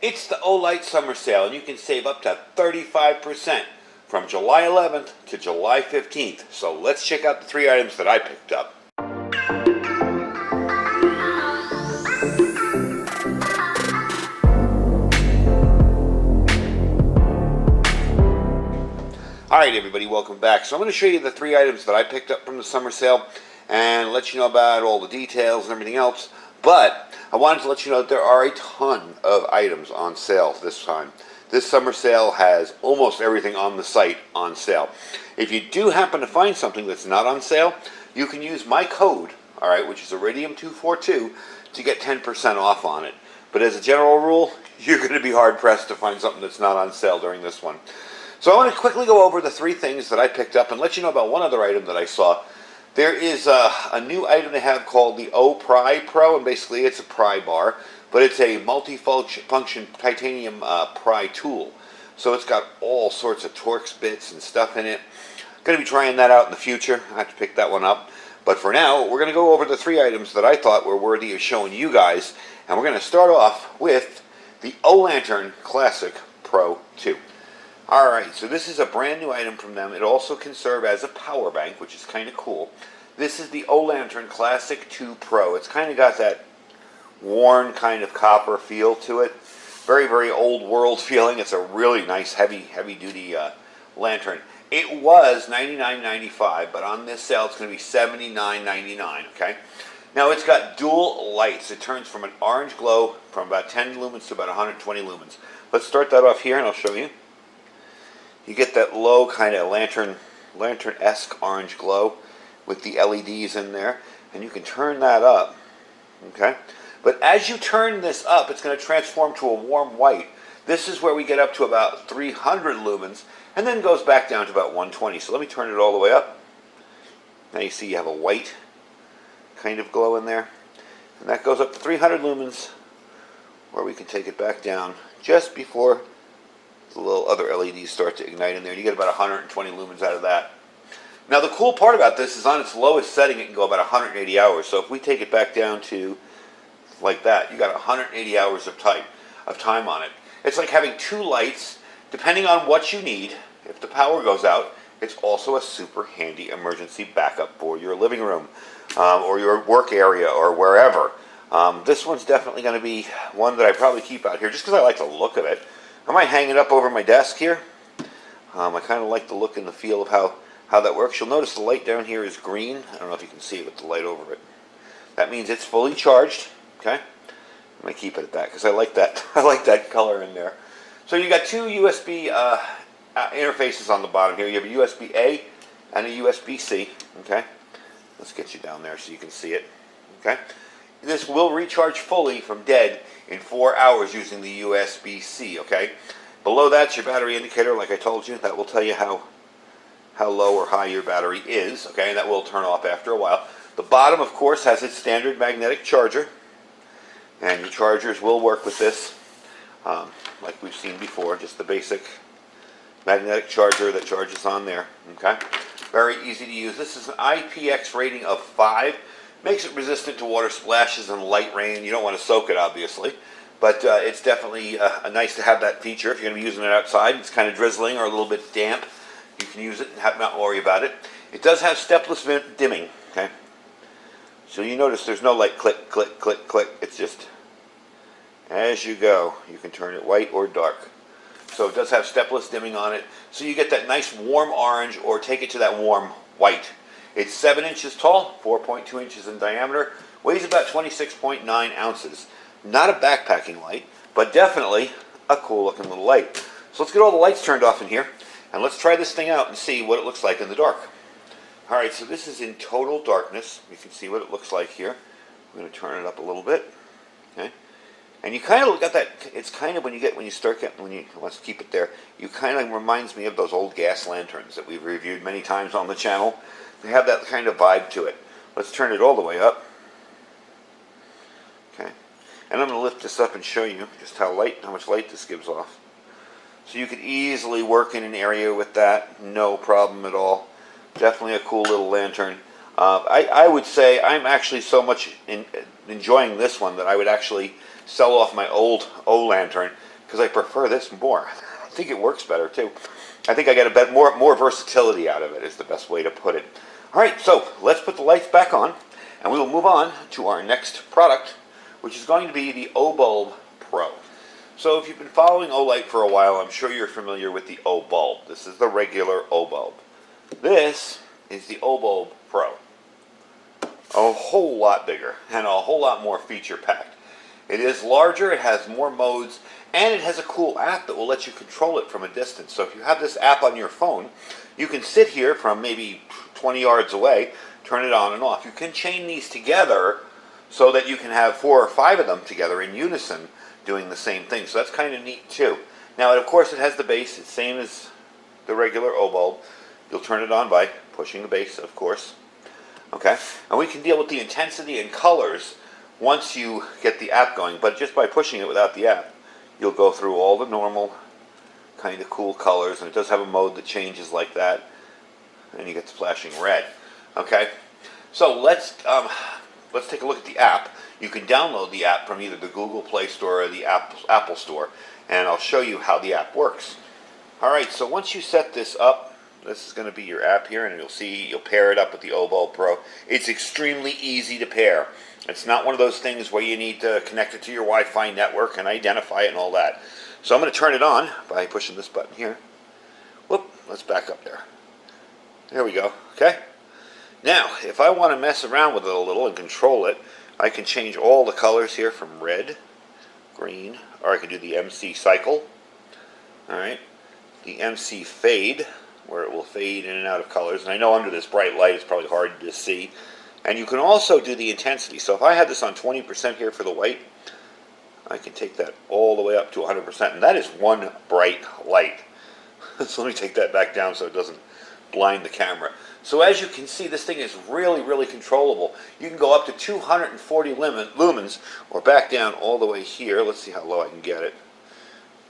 It's the Olight Summer Sale, and you can save up to 35% from July 11th to July 15th. So let's check out the 3 items that I picked up. Alright everybody, welcome back. So I'm going to show you the 3 items that I picked up from the summer sale and let you know about all the details and everything else. But I wanted to let you know that there are a ton of items on sale this time. This summer sale has almost everything on the site on sale. If you do happen to find something that's not on sale, you can use my code, alright, which is Iridium242, to get 10% off on it. But as a general rule, you're going to be hard pressed to find something that's not on sale during this one. So I want to quickly go over the 3 things that I picked up and let you know about one other item that I saw. There is a new item they have called the Olight Pro, and basically it's a pry bar, but it's a multi-function titanium pry tool. So it's got all sorts of Torx bits and stuff in it. Going to be trying that out in the future. I have to pick that one up. But for now, we're going to go over the 3 items that I thought were worthy of showing you guys. And we're going to start off with the Olight Lantern Classic Pro 2. Alright, so this is a brand new item from them. It also can serve as a power bank, which is kind of cool. This is the Olight Lantern Classic 2 Pro. It's kind of got that worn kind of copper feel to it. Very, very old world feeling. It's a really nice heavy duty lantern. It was $99.95, but on this sale it's going to be $79.99, okay? Now it's got dual lights. It turns from an orange glow from about 10 lumens to about 120 lumens. Let's start that off here and I'll show you. You get that low kind of lantern-esque orange glow with the LEDs in there, and you can turn that up, okay? But as you turn this up, it's going to transform to a warm white. This is where we get up to about 300 lumens, and then goes back down to about 120. So let me turn it all the way up. Now you see you have a white kind of glow in there, and that goes up to 300 lumens, where we can take it back down just before the little other LEDs start to ignite in there. You get about 120 lumens out of that. Now the cool part about this is on its lowest setting it can go about 180 hours. So if we take it back down to like that, you got 180 hours of time on it. It's like having 2 lights depending on what you need. If the power goes out, it's also a super handy emergency backup for your living room or your work area or wherever. This one's definitely going to be one that I probably keep out here just because I like the look of it. I might hang it up over my desk here. I kind of like the look and the feel of how that works. You'll notice the light down here is green. I don't know if you can see it with the light over it. That means it's fully charged. Okay, I'm gonna keep it at that because I like that. I like that color in there. So you got 2 USB interfaces on the bottom here. You have a USB-A and a USB-C. Okay, let's get you down there so you can see it. Okay, this will recharge fully from dead in 4 hours using the USB-C, okay? Below that's your battery indicator, like I told you. That will tell you how low or high your battery is, okay? And that will turn off after a while. The bottom, of course, has its standard magnetic charger. And your chargers will work with this, like we've seen before, just the basic magnetic charger that charges on there, okay? Very easy to use. This is an IPX rating of 5. Makes it resistant to water splashes and light rain. You don't want to soak it, obviously. But it's definitely nice to have that feature. If you're going to be using it outside, it's kind of drizzling or a little bit damp, you can use it and not worry about it. It does have stepless dimming, okay? So you notice there's no like click, click, click, click. It's just as you go. You can turn it white or dark. So it does have stepless dimming on it. So you get that nice warm orange or take it to that warm white. It's 7 inches tall, 4.2 inches in diameter, weighs about 26.9 ounces. Not a backpacking light, but definitely a cool looking little light. So let's get all the lights turned off in here, and let's try this thing out and see what it looks like in the dark. Alright, so this is in total darkness. You can see what it looks like here. I'm going to turn it up a little bit. Okay. And you kind of got that, it's kind of when you start getting, let's keep it there, you kind of reminds me of those old gas lanterns that we've reviewed many times on the channel. They have that kind of vibe to it. Let's turn it all the way up. Okay. And I'm going to lift this up and show you just how much light this gives off. So you could easily work in an area with that, no problem at all. Definitely a cool little lantern. I would say I'm actually so much enjoying this one that I would actually sell off my old Lantern because I prefer this more. I think it works better too. I think I get a bit more versatility out of it is the best way to put it. All right, so let's put the lights back on, and we will move on to our next product, which is going to be the O-Bulb Pro. So if you've been following Olight for a while, I'm sure you're familiar with the O-Bulb. This is the regular O-Bulb. This is the O-Bulb Pro. A whole lot bigger and a whole lot more feature-packed. It is larger, it has more modes, and it has a cool app that will let you control it from a distance. So if you have this app on your phone, you can sit here from maybe 20 yards away, turn it on and off. You can chain these together so that you can have 4 or 5 of them together in unison doing the same thing. So that's kind of neat too. Now, of course, it has the base. It's same as the regular O-Bulb. You'll turn it on by pushing the base, of course. Okay? And we can deal with the intensity and colors once you get the app going, but just by pushing it without the app, you'll go through all the normal kind of cool colors, and it does have a mode that changes like that, and you get the flashing red. Okay, so let's take a look at the app. You can download the app from either the Google Play Store or the Apple Store, and I'll show you how the app works. All right, so once you set this up, this is going to be your app here, and you'll pair it up with the O-Bulb Pro. It's extremely easy to pair. It's not one of those things where you need to connect it to your Wi-Fi network and identify it and all that. So I'm going to turn it on by pushing this button here. Whoop, let's back up there. There we go, okay? Now, if I want to mess around with it a little and control it, I can change all the colors here from red, green, or I can do the MC cycle, all right? The MC fade, where it will fade in and out of colors. And I know under this bright light it's probably hard to see. And you can also do the intensity. So if I had this on 20% here for the white, I can take that all the way up to 100%. And that is one bright light. So let me take that back down so it doesn't blind the camera. So as you can see, this thing is really, really controllable. You can go up to 240 lumens or back down all the way here. Let's see how low I can get it.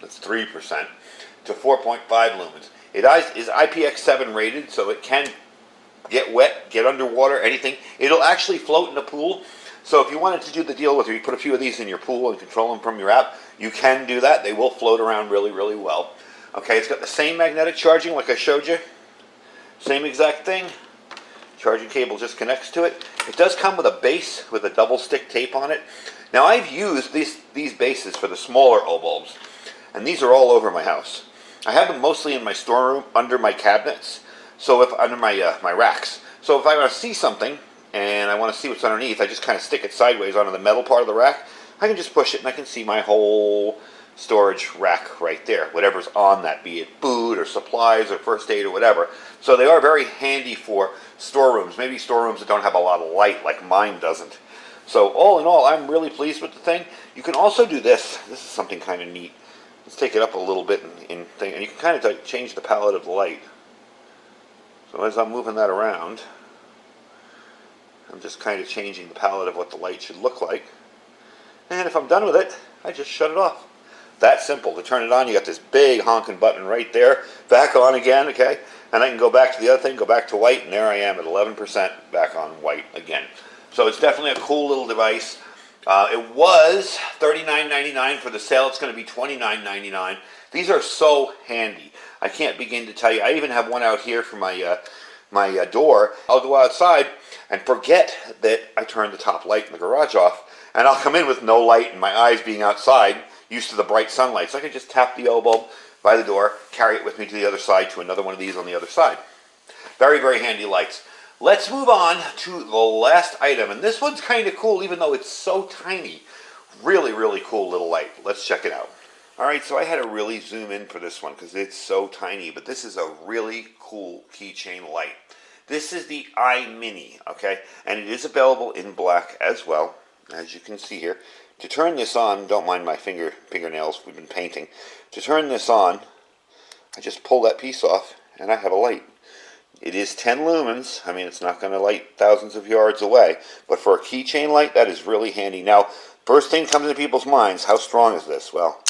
That's 3%, to 4.5 lumens. It is IPX7 rated, so it can get wet, get underwater, anything. It'll actually float in a pool. So if you wanted to do the deal with you put a few of these in your pool and control them from your app, you can do that. They will float around really, really well. Okay, it's got the same magnetic charging like I showed you. Same exact thing. Charging cable just connects to it. It does come with a base with a double stick tape on it. Now I've used these bases for the smaller O-Bulbs, and these are all over my house. I have them mostly in my storeroom under my cabinets. So if under my racks. So if I want to see something and I want to see what's underneath, I just kind of stick it sideways onto the metal part of the rack. I can just push it and I can see my whole storage rack right there. Whatever's on that, be it food or supplies or first aid or whatever. So they are very handy for storerooms. Maybe storerooms that don't have a lot of light like mine doesn't. So all in all, I'm really pleased with the thing. You can also do this. This is something kind of neat. Let's take it up a little bit and you can kind of change the palette of the light. So as I'm moving that around, I'm just kind of changing the palette of what the light should look like. And if I'm done with it, I just shut it off. That simple. To turn it on, you got this big honking button right there. Back on again, okay? And I can go back to the other thing, go back to white, and there I am at 11% back on white again. So it's definitely a cool little device. It was $39.99 for the sale. It's going to be $29.99. These are so handy. I can't begin to tell you. I even have one out here for my door. I'll go outside and forget that I turned the top light in the garage off, and I'll come in with no light and my eyes being outside, used to the bright sunlight. So I can just tap the O-Bulb by the door, carry it with me to the other side to another one of these on the other side. Very, very handy lights. Let's move on to the last item, and this one's kind of cool even though it's so tiny. Really, really cool little light. Let's check it out. Alright, so I had to really zoom in for this one because it's so tiny, but this is a really cool keychain light. This is the Olight Mini, okay? And it is available in black as well, as you can see here. To turn this on, don't mind my fingernails, we've been painting. To turn this on, I just pull that piece off and I have a light. It is 10 lumens. I mean, it's not going to light thousands of yards away, but for a keychain light, that is really handy. Now, first thing comes into people's minds, how strong is this? Well,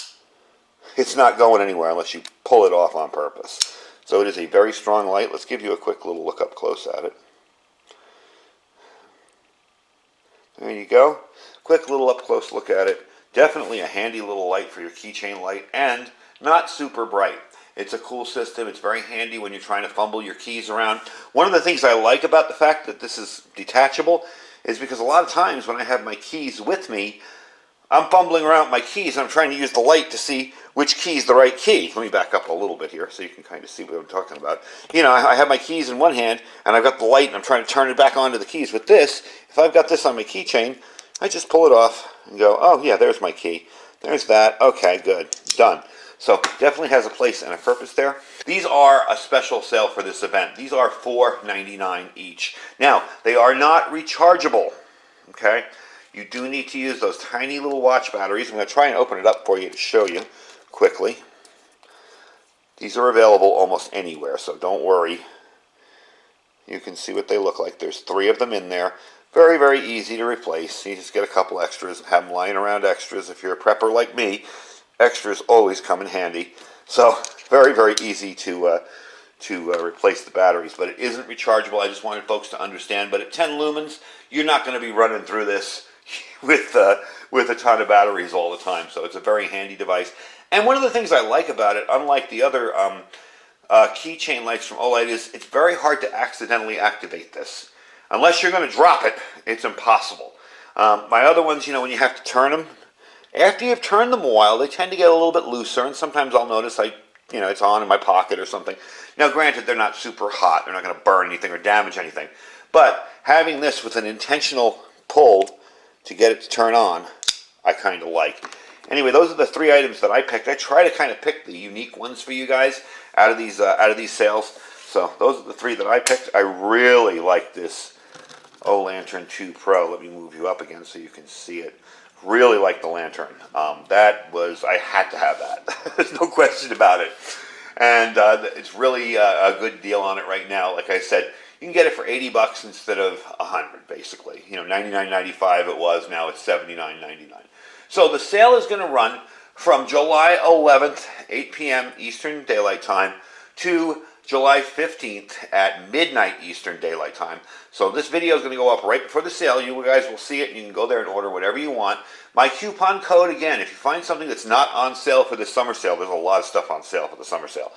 it's not going anywhere unless you pull it off on purpose. So it is a very strong light. Let's give you a quick little look up close at it. There you go. Quick little up close look at it. Definitely a handy little light for your keychain light, and not super bright. It's a cool system. It's very handy when you're trying to fumble your keys around. One of the things I like about the fact that this is detachable is because a lot of times when I have my keys with me, I'm fumbling around my keys and I'm trying to use the light to see which key is the right key. Let me back up a little bit here so you can kind of see what I'm talking about. You know, I have my keys in one hand and I've got the light and I'm trying to turn it back onto the keys. With this, if I've got this on my keychain, I just pull it off and go, oh yeah, there's my key. There's that. Okay, good. Done. So definitely has a place and a purpose there. These are a special sale for this event. These are $4.99 each. Now, they are not rechargeable, okay? You do need to use those tiny little watch batteries. I'm going to try and open it up for you to show you quickly. These are available almost anywhere, so don't worry. You can see what they look like. There's 3 of them in there. Very, very easy to replace. You just get a couple extras, have them lying around extras. If you're a prepper like me, extras always come in handy. So very, very easy to replace the batteries, but it isn't rechargeable. I just wanted folks to understand. But at 10 lumens, you're not going to be running through this with a ton of batteries all the time. So it's a very handy device. And one of the things I like about it, unlike the other keychain lights from Olight, is it's very hard to accidentally activate this. Unless you're going to drop it, it's impossible. My other ones, you know, when you have to turn them, after you've turned them a while, they tend to get a little bit looser, and sometimes I'll notice it's on in my pocket or something. Now, granted, they're not super hot. They're not going to burn anything or damage anything. But having this with an intentional pull to get it to turn on, I kind of like. Anyway, those are the 3 items that I picked. I try to kind of pick the unique ones for you guys out of these sales. So those are the 3 that I picked. I really like this Olight Lantern 2 Pro. Let me move you up again so you can see it. Really like the lantern. I had to have that. There's no question about it. And it's really a good deal on it right now. Like I said, you can get it for $80 instead of $100, basically. You know, $99.95 it was. Now it's $79.99. So the sale is going to run from July 11th, 8 p.m. Eastern Daylight Time, to July 15th at midnight Eastern Daylight Time. So this video is going to go up right before the sale. You guys will see it, and you can go there and order whatever you want. My coupon code, again, if you find something that's not on sale for the summer sale, there's a lot of stuff on sale for the summer sale.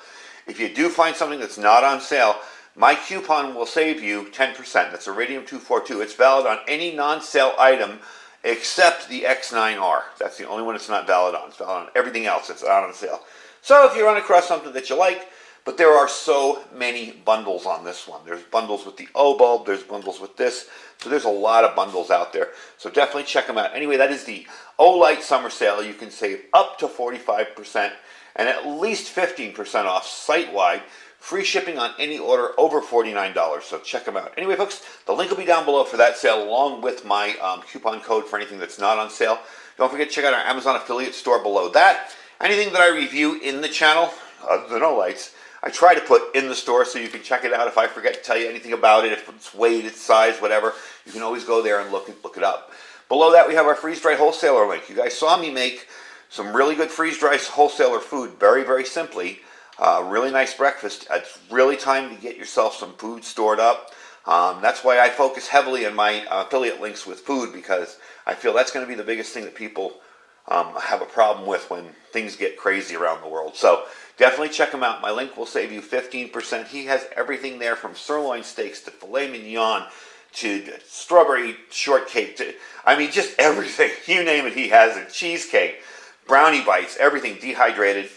If you do find something that's not on sale, my coupon will save you 10%. That's Iridium 242. It's valid on any non-sale item except the X9R. That's the only one it's not valid on. It's valid on everything else that's not on sale. So if you run across something that you like, but there are so many bundles on this one. There's bundles with the O bulb. There's bundles with this. So there's a lot of bundles out there. So definitely check them out. Anyway, that is the Olight Summer Sale. You can save up to 45% and at least 15% off site-wide. Free shipping on any order over $49. So check them out. Anyway, folks, the link will be down below for that sale along with my coupon code for anything that's not on sale. Don't forget to check out our Amazon affiliate store below that. Anything that I review in the channel, other than Olights, I try to put in the store so you can check it out. If I forget to tell you anything about it, if it's weight, its size, whatever, you can always go there and look it up. Below that, we have our freeze-dried wholesaler link. You guys saw me make some really good freeze-dried wholesaler food very, very simply. Really nice breakfast. It's really time to get yourself some food stored up. That's why I focus heavily on my affiliate links with food, because I feel that's going to be the biggest thing that people have a problem with when things get crazy around the world. So definitely check him out. My link will save you 15%. He has everything there from sirloin steaks to filet mignon to strawberry shortcake to, I mean, just everything. You name it, he has it. Cheesecake, brownie bites, everything dehydrated.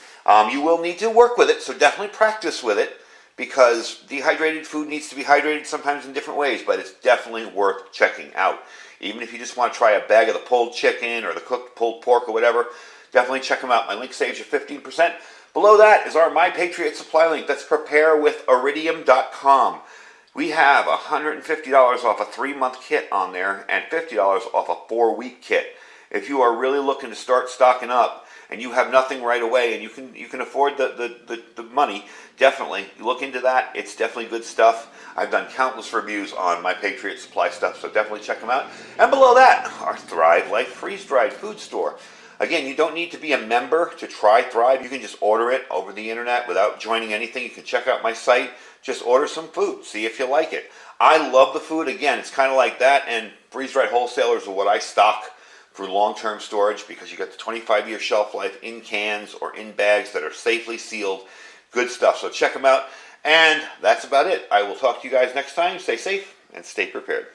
You will need to work with it, so definitely practice with it, because dehydrated food needs to be hydrated sometimes in different ways, but it's definitely worth checking out. Even if you just want to try a bag of the pulled chicken or the cooked pulled pork or whatever, definitely check them out. My link saves you 15%. Below that is our My Patriot Supply link. That's preparewithiridium.com. We have $150 off a 3-month kit on there and $50 off a 4-week kit. If you are really looking to start stocking up and you have nothing right away and you can afford the money, definitely look into that. It's definitely good stuff. I've done countless reviews on My Patriot Supply stuff, so definitely check them out. And below that, our Thrive Life freeze-dried food store. Again, you don't need to be a member to try Thrive. You can just order it over the internet without joining anything. You can check out my site. Just order some food. See if you like it. I love the food. Again, it's kind of like that, and freeze-dried wholesalers are what I stock for long-term storage because you got the 25-year shelf life in cans or in bags that are safely sealed. Good stuff. So check them out. And that's about it. I will talk to you guys next time. Stay safe and stay prepared.